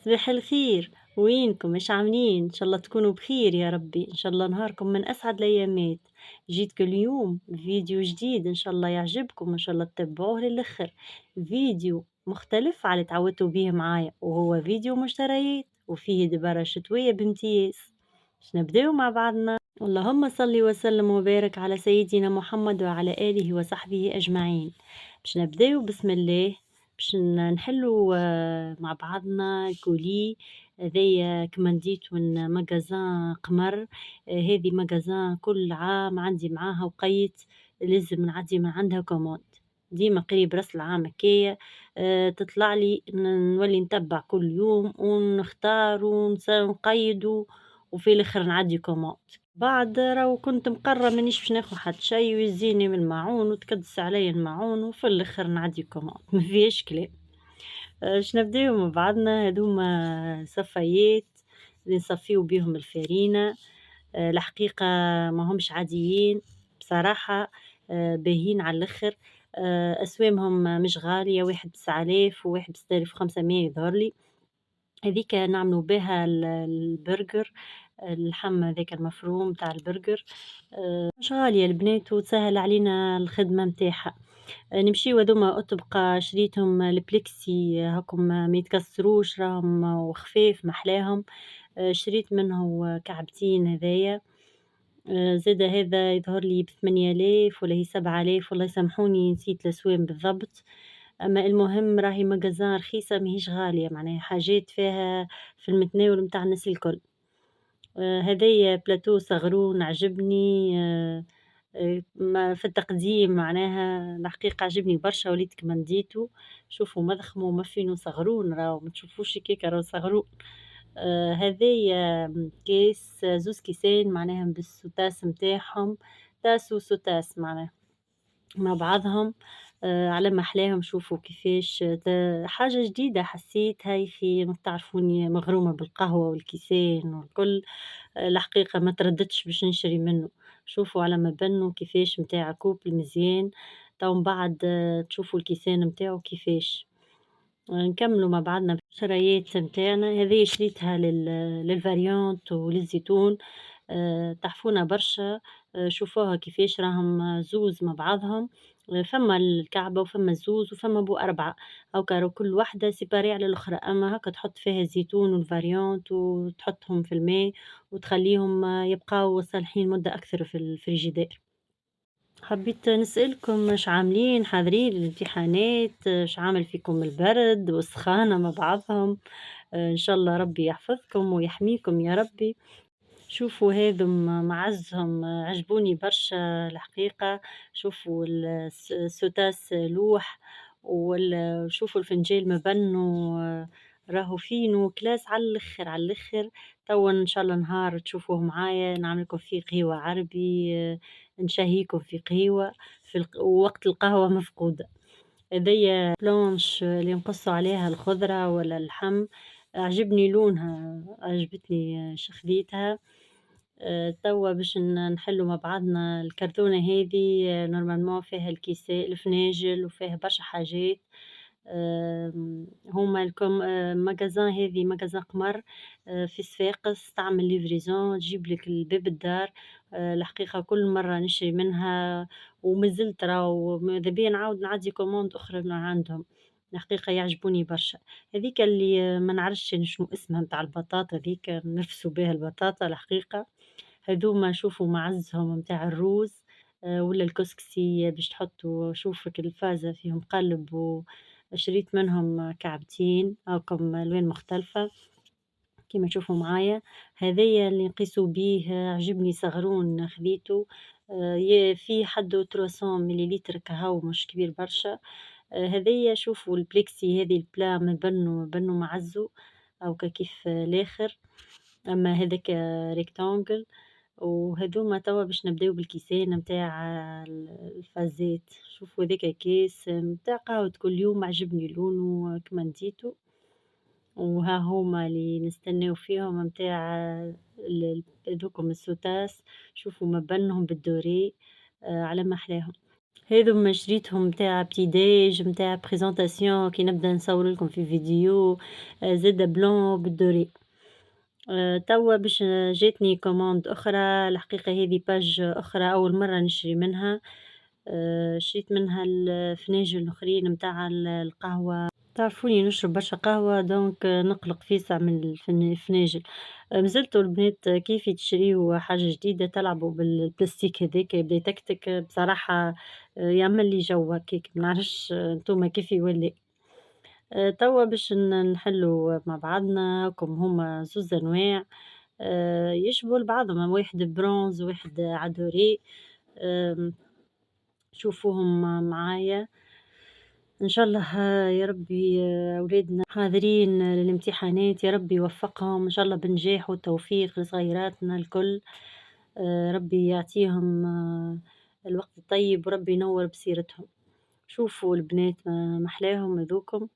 صباح الخير، وينكم إيش عاملين؟ إن شاء الله تكونوا بخير يا ربي، إن شاء الله نهاركم من أسعد الأيامات. جيتكم اليوم بفيديو جديد إن شاء الله يعجبكم، إن شاء الله تتبعوه للآخر. فيديو مختلف على اللي تعودتوا بيه معايا، وهو فيديو مشتريات وفيه دبارة شتوية بامتياز. باش نبداو مع بعضنا. اللهم صل وسلم وبارك على سيدنا محمد وعلى آله وصحبه أجمعين. باش نبداو بسم الله. باش نحلو مع بعضنا الكولي هذايا كمنديت من مجازان قمر. هذه مجازان كل عام عندي معاها وقيت لازم نعدي من عندها كوموند ديما قريب راس العام هكايا. تطلع لي نولي نتبع كل يوم ونختار ونقيد وفي الاخر نعدي كوموند. بعد راهو كنت مقررة مانيش باش ناخد حتى شي ويزيني من الماعون وتكدس عليا الماعون وفي الاخر نعدي كوموند ما فيهاش كلام. باش نبداو مع بعضنا هاذوما صفايات اللي نصفيو بيهم الفرينة. الحقيقة ماهمش عاديين بصراحة. باهيين على الآخر. أسوامهم مش غالية، واحد ب9000 وواحد ب6500 يظهر لي. هاذيك نعملوا بيها البرجر، اللحم هذاك المفروم تاع البرجر. مش غالية البنات وتسهل علينا الخدمة متاعها. نمشيو هاذوما أطبقة شريتهم البليكسي هاكم ما يتكسروش راهم وخفاف محلاهم. شريت منه كعبتين هذايا. زادا هذا يظهر لي ب8000 والّا هي 7000 والله يسامحوني نسيت الأسوام بالضبط. أما المهم راهي ماغازان رخيصة ماهيش غالية، معناها حاجات فيها في المتناول متاع الناس الكل. هذايا بلاتو صغرون عجبني. ما في التقديم معناها الحقيقة عجبني برشا وليت كيما نديتو. شوفوا مضخم ومفين وصغرون راهو ما تشوفوش هكاكا راهو صغرون. هذايا كيس زوز كيسين معناها بالسوتاس متاعهم، تاس وسوتاس معناها مع بعضهم. على ما أحلاهم شوفوا كيفاش حاجة جديدة حسيتها يا أخي تعرفوني مغرومة بالقهوة والكيسان والكل. الحقيقة ما ترددتش باش نشري منه. شوفوا على ما بنوا كيفاش متاع كوب مزيان. تو من بعد تشوفوا الكيسان متاعو كيفاش. نكملوا مع بعضنا الشرايات متاعنا هذه شريتها للفاريانت وللزيتون. تحفونة برشا. شوفوها كيفاش راهم زوز مع بعضهم. فما الكعبة وفما الزوز وفما بو4 هاكا راهو كل وحدة سيباري على الأخرى، أما هاكا تحط فيها الزيتون والفاريانت وتحطهم في الماء وتخليهم يبقاو صالحين مدة أكثر في الفريجيدير. حبيت نسألكم اش عاملين حاضرين الامتحانات، اش عامل فيكم البرد والسخانة مع بعضهم. إن شاء الله ربي يحفظكم ويحميكم يا ربي. شوفوا هاذم معزهم عجبوني برشا الحقيقة. شوفوا السوتاس لوح شوفوا الفنجان مبنو. راهو فينو كلاس على الآخر على الآخر. توا إن شاء الله نهار تشوفوه معايا نعمل لكم فيه قهوة عربي. نشهيكم في قهوة ووقت القهوة مفقودة. هذيا بلونش اللي نقصوا عليها الخضرة ولا اللحم. عجبني لونها عجبتني خديتها. توا باش نحلو مع بعضنا الكرتونة هذي. نورمالمون فيها الفناجل وفيها برشا حاجات. هما ماغازان هذي ماغازان قمر. في صفاقس تعمل ليفريزون تجيبلك لباب الدار. الحقيقة كل مرة نشري منها ومازلت راهو ماذا بيا نعاود نعدي كوموند أخرى من عندهم. الحقيقة يعجبوني برشا. هاذيك اللي ما نعرفش شنو اسمها متاع البطاطا ذيك نرفسوا بها البطاطا الحقيقة. هاذوما شوفوا معزهم متاع الروز. ولا الكسكسي باش تحطوا شوفك الفازة فيهم قلب. وشريت منهم كعبتين هاكم ألوان مختلفة كيما تشوفوا معايا. هذايا اللي نقيسوا بيه عجبني صغرون خذيته. فيه حد 300 مليلتر كهو مش كبير برشا. هذايا شوفوا البليكسي هذي البلا مبنو معزو أو كيف الآخر. أما هذاك ريكتانجل. وهاذوما توا باش نبداو بالكيسان متاع الفازات. شوفوا هذاك كيس متاع قهوة كل يوم عجبني لونو كيما نديتو. وها هما اللي نستناو فيهم متاع هاذوكم السوتاس. شوفوا مبنهم بالدوري. على ما أحلاهم. هاذوما شريتهم متاع بتيداج متاع présentation كي نبدا نصور لكم في فيديو، زادة بلون بالدوري. توا باش جاتني commande أخرى، الحقيقة هذي page أخرى أول مرة نشري منها، شريت منها الفناجل الآخرين متاع القهوة. تعرفوني نشرب برشا قهوة دونك نقلق فيسع من الفناجل. مازلتوا البنات كيفي تشريو حاجة جديدة تلعبوا بالبلاستيك هذاك يبدا يتكتك بصراحة، يعمل لي جو هكاك ما نعرفش نتوما كيف يولي. توا باش نحلو مع بعضنا هاكم هما زوز أنواع، يشبهوا لبعضهم واحد برونز وواحد عدوري. آمم شوفوهم معايا. إن شاء الله يا ربي أولادنا حاضرين للامتحانات يا ربي يوفقهم إن شاء الله بنجاح وتوفيق لصغيراتنا الكل. ربي يعطيهم الوقت الطيب وربي ينور بصيرتهم. شوفوا البنات محلاهم هذوكم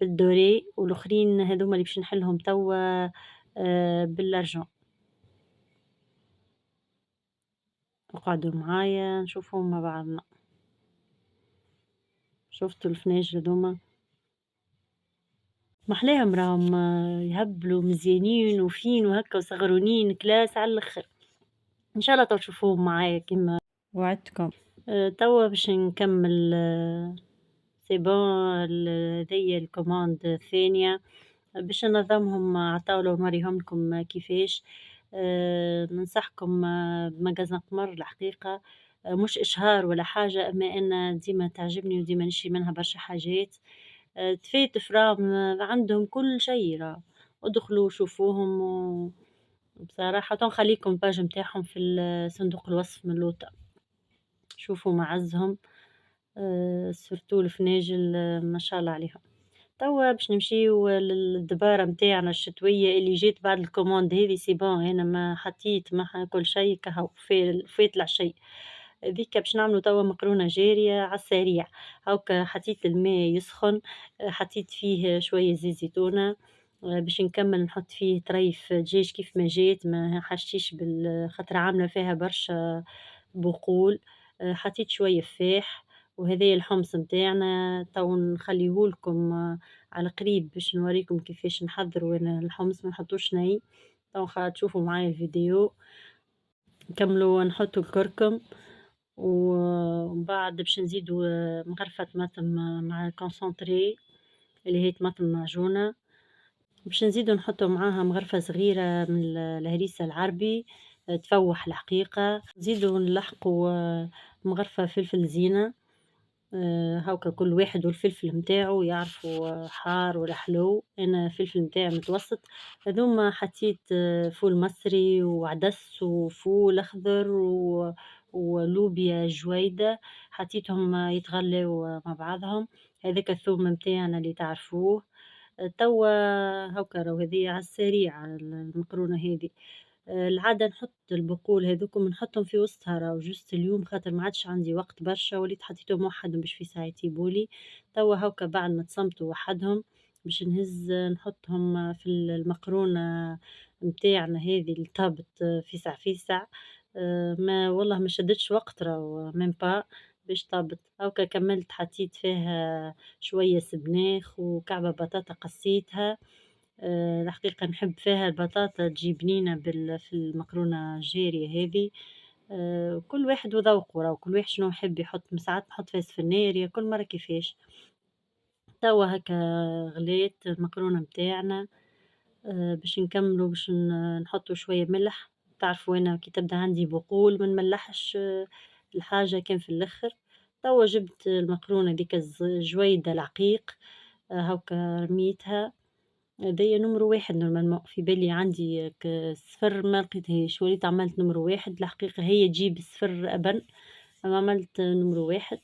بالدوري والآخرين هاذوما اللي باش نحلهم توا بالأرجون. اقعدوا معايا نشوفهم مع بعضنا. شفتوا الفناجل هاذوما؟ محلاهم راهم يهبلوا مزيانين وفين وهكا وصغرونين كلاس على الآخر. إن شاء الله تو تشوفوهم معايا كيما وعدتكم. توا باش نكمل c'est bon هذيا الcommande الثانية باش ننظمهم على الطاولة ونوريهم لكم كيفاش. ننصحكم بمجازان قمر الحقيقة، مش إشهار ولا حاجة أما أنا ديما تعجبني وديما نشري منها برشا حاجات. تفاتف راهم عندهم كل شي راهم، ادخلوا شوفوهم بصراحة تو نخليكم الباج متاعهم في صندوق الوصف من لوطا، شوفوا معزهم. سورتو الفناجل ما شاء الله عليهم. توا باش نمشيو للدبارة متاعنا الشتوية اللي جات بعد الكوموند هذي سي بون أنا ما حطيت معها كل شي كهو فات العشي. ذيكا باش نعملو توا مكرونة جارية على السريع. هاكا حطيت الماء يسخن، حطيت فيه شوية زيت زيتونة، باش نكمل نحط فيه طريف دجاج كيف ما جات ما حشيش خاطر عاملة فيها برشا بقول. حطيت شوية فاح وهذايا الحمص متاعنا تو نخليه لكم على قريب باش نوريكم كيفاش نحضروا أنا الحمص ما نحطوش ني. تو تشوفوا معايا الفيديو. نكملوا نحطوا الكركم ومن بعد باش نزيدوا مغرفة طماطم مع كونسونطري اللي هي طماطم معجونة، باش نزيدوا نحطوا معاها مغرفة صغيرة من الهريسة العربي تفوح الحقيقة، نزيدوا نلحقوا مغرفة فلفل زينة. هاكا كل واحد والفلفل متاعو يعرفوا حار ولا حلو، أنا الفلفل متاعي متوسط. هاذوما حطيت فول مصري وعدس وفول أخضر ولوبيا جويدة حطيتهم يتغلوا مع بعضهم. هذاك الثوم متاعنا اللي تعرفوه. توا هاكا راهو هذيا على السريع المكرونة هذي. العادة نحط البقول هاذوكم نحطهم في وسطها راهو جوست اليوم خاطر ما عادش عندي وقت برشا وليت حطيتهم وحدهم باش في ساعة يطيبولي. توا هاكا بعد ما تصمتوا وحدهم باش نهز نحطهم في المقرونة متاعنا هذي اللي طابت فيسع فيسع. ما والله ما شدتش وقت راهو ميم با باش طابت. هاكا كملت حطيت فيها شوية سبناخ وكعبة بطاطا قصيتها. الحقيقة نحب فيها البطاطا تجي بنينة في المكرونة الجارية هذي. كل واحد وذوقه راهو كل واحد شنو يحب يحط ساعات نحط فيها سفناريا كل مرة كيفاش. توا هاكا غليت المكرونة متاعنا. باش نكملو باش نحطو شوية ملح. تعرفوا أنا كي تبدا عندي بقول ما نملحش الحاجة كان في اللخر. توا جبت المكرونة ديكا جويدة العقيق، هاكا رميتها. هذايا نمرو واحد نورمالمون في بالي عندي صفر ما لقيتهاش وليت عملت نمرو واحد الحقيقة هي تجيب الصفر أبن أما عملت نمرو واحد.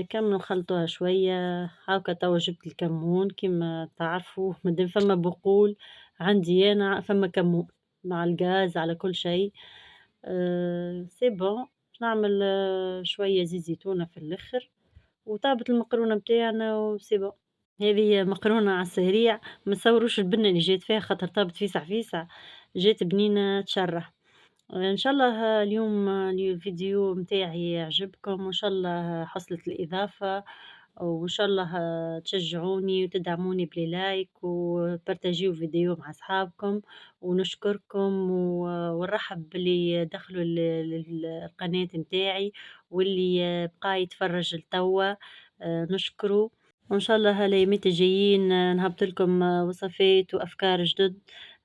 كملوا نخلطوها شوية. هاكا توا جبت الكمون كيما تعرفوا مادام فما بقول عندي أنا فما كمون مع الغاز على كل شيء. سي بون باش نعمل شوية زيت زيتونة في اللخر وطابت المكرونة متاعنا وسي بون. هذه مكرونة على السريع ما تصوروش البنة اللي جات فيها خاطر طابت فيسع فيسع جات بنينة تشرح. إن شاء الله اليوم الفيديو متاعي يعجبكم، وإن شاء الله حصلت الإضافة، وإن شاء الله تشجعوني وتدعموني بلايك وتبارتاجيو الفيديو مع أصحابكم، ونشكركم ونرحب باللي دخلوا القناة متاعي، واللي بقى يتفرج لتوا نشكره. وإن شاء الله الأيامات الجايين نهبط لكم وصفات وأفكار جدد.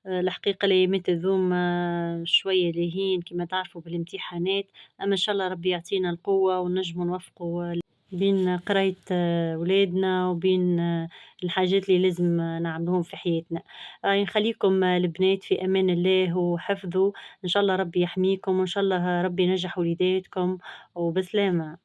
الحقيقة الأيامات هذوما شوية لاهين كما تعرفوا بالامتحانات، أما إن شاء الله ربي يعطينا القوة ونجموا نوفقوا بين قراية ولادنا وبين الحاجات اللي لازم نعملوهم في حياتنا. نخليكم البنات في أمان الله وحفظه، إن شاء الله ربي يحميكم، وإن شاء الله ربي ينجح وليداتكم وبسلامة.